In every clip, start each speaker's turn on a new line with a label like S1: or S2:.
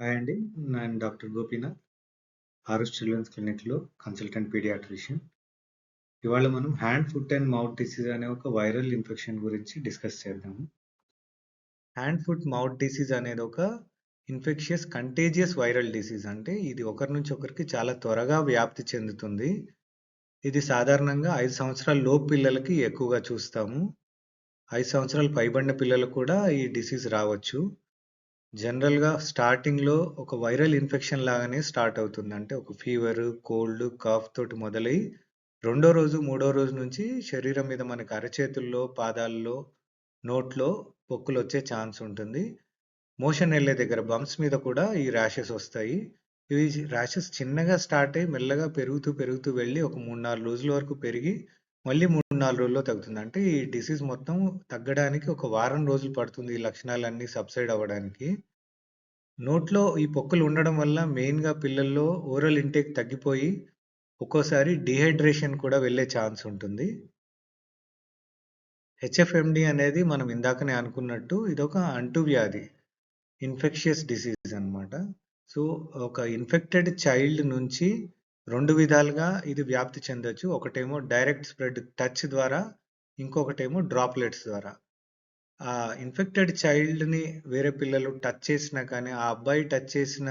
S1: Hi అండి. నేను doctor Gopinath. Aarush children's క్లినిక్‌లో కన్సల్టెంట్ పీడియాట్రిషియన్. ఇవాళ మనం hand, foot and mouth disease అనే ఒక వైరల్ ఇన్ఫెక్షన్ గురించి డిస్కస్ చేద్దాము. హ్యాండ్, ఫుట్, మౌత్ డిసీజ్ అనేది ఒక ఇన్ఫెక్షియస్ కంటేజియస్ వైరల్ డిసీజ్. అంటే ఇది ఒకరి నుంచి ఒకరికి చాలా త్వరగా వ్యాప్తి చెందుతుంది. ఇది సాధారణంగా 5 సంవత్సరాల లోపు పిల్లలకి ఎక్కువగా చూస్తాము. 5 సంవత్సరాలు పైబడిన పిల్లలకు కూడా ఈ డిసీజ్ రావచ్చు. జనరల్‌గా స్టార్టింగ్‌లో ఒక వైరల్ ఇన్ఫెక్షన్ లాగానే స్టార్ట్ అవుతుంది. అంటే ఒక ఫీవర్, కోల్డ్, కాఫ్ తోటి మొదలై రెండో రోజు, మూడో రోజు నుంచి శరీరం మీద మనకి అరచేతుల్లో, పాదాల్లో, నోట్లో పొక్కులొచ్చే ఛాన్స్ ఉంటుంది. మోషన్ ఎళ్ళే దగ్గర బంప్స్ మీద కూడా ఈ ర్యాషెస్ వస్తాయి. ఇవి ర్యాషెస్ చిన్నగా స్టార్ట్ అయ్యి మెల్లగా పెరుగుతూ వెళ్ళి ఒక 3, 4 రోజుల వరకు పెరిగి మళ్ళీ 3, 4 రోజుల్లో తగ్గుతుంది. అంటే ఈ డిసీజ్ మొత్తం తగ్గడానికి ఒక వారం రోజులు పడుతుంది. ఈ లక్షణాలన్నీ సబ్సైడ్ అవ్వడానికి. నోట్లో ఈ పొక్కులు ఉండడం వల్ల మెయిన్‌గా పిల్లల్లో ఓరల్ ఇంటేక్ తగ్గిపోయి ఒక్కోసారి డీహైడ్రేషన్ కూడా వెళ్ళే ఛాన్స్ ఉంటుంది. హెచ్ఎఫ్ఎండీ అనేది మనం ఇందాకనే అనుకున్నట్టు ఇదొక అంటువ్యాధి. ఇన్ఫెక్షియస్ డిసీజ్ అన్నమాట. సో, ఒక ఇన్ఫెక్టెడ్ చైల్డ్ నుంచి 2 విధాలుగా ఇది వ్యాప్తి చెందొచ్చు. ఒకటేమో డైరెక్ట్ స్ప్రెడ్ టచ్ ద్వారా, ఇంకొకటేమో డ్రాప్లెట్స్ ద్వారా. ఆ ఇన్ఫెక్టెడ్ చైల్డ్‌ని వేరే పిల్లలు టచ్ చేసినా కానీ, ఆ అబ్బాయి టచ్ చేసిన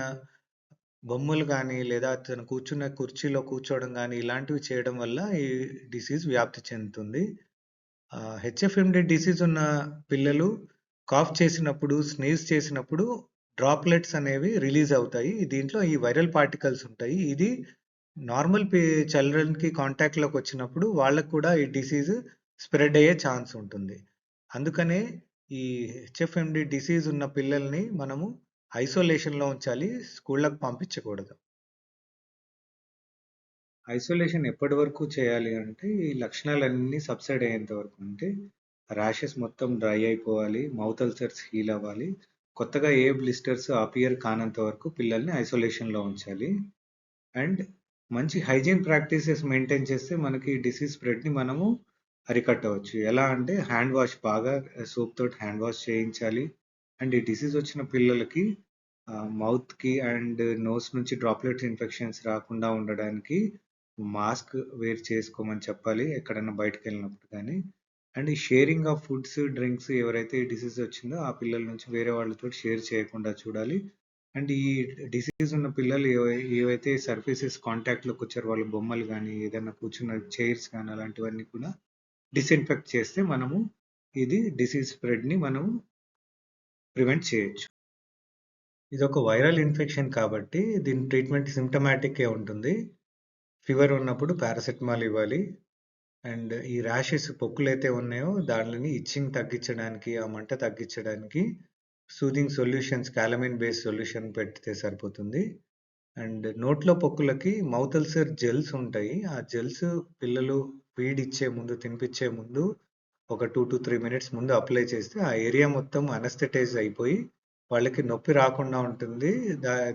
S1: బొమ్మలు గానీ, లేదా అతను కూర్చున్న కుర్చీలో కూర్చోవడం గానీ, ఇలాంటివి చేయడం వల్ల ఈ డిసీజ్ వ్యాప్తి చెందుతుంది. హెచ్ఎఫ్ఎండీ డిసీజ్ ఉన్న పిల్లలు కాఫ్ చేసినప్పుడు, స్నీజ్ చేసినప్పుడు డ్రాప్లెట్స్ అనేవి రిలీజ్ అవుతాయి. దీంట్లో ఈ వైరల్ పార్టికల్స్ ఉంటాయి. ఇది నార్మల్ చిల్డ్రన్‌కి కాంటాక్ట్‌లోకి వచ్చినప్పుడు వాళ్ళకి కూడా ఈ డిసీజ్ స్ప్రెడ్ అయ్యే ఛాన్స్ ఉంటుంది. అందుకనే ఈ హెచ్ఎఫ్ఎండీ డిసీజ్ ఉన్న పిల్లల్ని మనము ఐసోలేషన్‌లో ఉంచాలి. స్కూళ్ళకి పంపించకూడదు. ఐసోలేషన్ ఎప్పటి వరకు చేయాలి అంటే, ఈ లక్షణాలన్నీ సబ్సైడ్ అయ్యేంత వరకు. అంటే ర్యాషెస్ మొత్తం డ్రై అయిపోవాలి. మౌత్ అల్సర్స్ హీల్ అవ్వాలి. కొత్తగా ఏ బ్లిస్టర్స్ అపియర్ కానంత వరకు పిల్లల్ని ఐసోలేషన్‌లో ఉంచాలి. అండ్ మంచి హైజీన్ ప్రాక్టీసెస్ మెయింటైన్ చేస్తే మనకి డిసీజ్ స్ప్రెడ్‌ని మనము అరికట్టవచ్చు. ఎలా అంటే హ్యాండ్ వాష్ బాగా సోప్ తోటి హ్యాండ్ వాష్ చేయించాలి. అండ్ ఈ డిసీజ్ వచ్చిన పిల్లలకి మౌత్‌కి అండ్ నోస్ నుంచి డ్రాప్లెట్ ఇన్ఫెక్షన్స్ రాకుండా ఉండడానికి మాస్క్ వేర్ చేసుకోమని చెప్పాలి ఎక్కడైనా బయటకెళ్ళినప్పుడు గానీ. అండ్ ఈ షేరింగ్ ఆఫ్ ఫుడ్స్, డ్రింక్స్ ఎవరైతే ఈ డిసీజ్ వచ్చిందో ఆ పిల్లల నుంచి వేరే వాళ్ళతోటి షేర్ చేయకుండా చూడాలి. అండ్ ఈ డిసీజ్ ఉన్న పిల్లలు ఏవైతే సర్ఫేసెస్ కాంటాక్ట్‌లోకి వచ్చారో వాళ్ళ బొమ్మలు గానీ, ఏదైనా కూర్చున్న చైర్స్ గానీ అలాంటివన్నీ కూడా డిస్ఇన్ఫెక్ట్ చేస్తే మనము ఇది డిసీజ్ స్ప్రెడ్‌ని మనం ప్రివెంట్ చేయొచ్చు. ఇదొక వైరల్ ఇన్ఫెక్షన్ కాబట్టి దీని ట్రీట్మెంట్ సింప్టమాటిక్కే ఉంటుంది. ఫీవర్ ఉన్నప్పుడు పారాసెటమాల్ ఇవ్వాలి. అండ్ ఈ ర్యాషెస్ పొక్కులైతే ఉన్నాయో దానిని ఇచ్చింగ్ తగ్గించడానికి, ఆ మంట తగ్గించడానికి soothing solutions calamine based solution పెడితే సరిపోతుంది. అండ్ నోట్లో పొక్కులకి మౌత్ అల్సర్ జెల్స్ ఉంటాయి. ఆ జెల్స్ పిల్లలు ఫీడ్ ఇచ్చే ముందు, తినిపించే ముందు ఒక 2-3 మినిట్స్ ముందు అప్లై చేస్తే ఆ ఏరియా మొత్తం అనస్థెటైజ్ అయిపోయి వాళ్ళకి నొప్పి రాకుండా ఉంటుంది.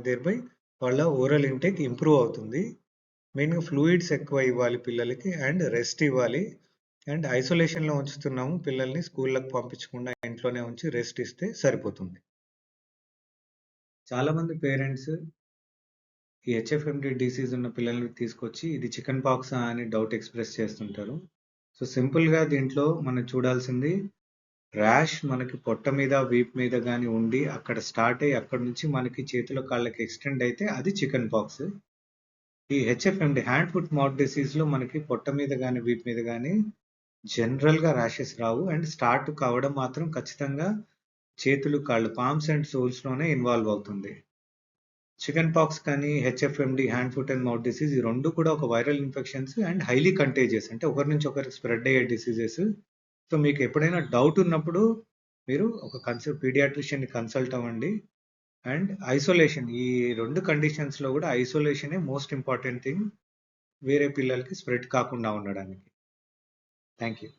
S1: దేర్‌బై వాళ్ళ ఓరల్ ఇంటేక్ ఇంప్రూవ్ అవుతుంది. మెయిన్‌గా ఫ్లూయిడ్స్ ఎక్కువ ఇవ్వాలి పిల్లలకి అండ్ రెస్ట్ ఇవ్వాలి. అండ్ ఐసోలేషన్‌లో ఉంచుతున్నాము పిల్లల్ని స్కూళ్ళకి పంపించకుండా ఇంట్లోనే ఉంచి రెస్ట్ ఇస్తే సరిపోతుంది. చాలామంది పేరెంట్స్ ఈ హెచ్ఎఫ్ఎండీ డిసీజ్ ఉన్న పిల్లల్ని తీసుకొచ్చి ఇది చికెన్ పాక్సా అని డౌట్ ఎక్స్‌ప్రెస్ చేస్తుంటారు. సో, సింపుల్‌గా దీంట్లో మనం చూడాల్సింది ర్యాష్ మనకి పొట్ట మీద, వీపు మీద గాని ఉండి అక్కడ స్టార్ట్ అయ్యి అక్కడి నుంచి మనకి చేతుల, కాళ్ళకి ఎక్స్‌టెండ్ అయితే అది చికెన్ పాక్స్. ఈ హెచ్ఎఫ్ఎండీ హ్యాండ్, ఫుట్, మౌత్ డిసీజ్‌లో మనకి పొట్ట మీద గాని, వీపు మీద గాని జనరల్‌గా ర్యాషెస్ రావు. అండ్ స్టార్ట్ కావడం మాత్రం ఖచ్చితంగా చేతులు, కాళ్ళు పామ్స్ అండ్ సోల్స్‌లోనే ఇన్వాల్వ్ అవుతుంది. చికెన్ పాక్స్ కానీ, HFMD hand, foot and mouth disease ఈ 2 కూడా ఒక viral infections and highly contagious. అంటే ఒకరి నుంచి ఒకరికి స్ప్రెడ్ అయ్యే డిసీజెస్. సో, మీకు ఎప్పుడైనా డౌట్ ఉన్నప్పుడు మీరు ఒక పీడియాట్రిషియన్‌ని కన్సల్ట్ అవ్వండి. అండ్ ఐసోలేషన్ ఈ 2 కండిషన్స్‌లో కూడా ఐసోలేషనే మోస్ట్ ఇంపార్టెంట్ థింగ్ వేరే పిల్లలకి స్ప్రెడ్ కాకుండా ఉండడానికి. Thank you.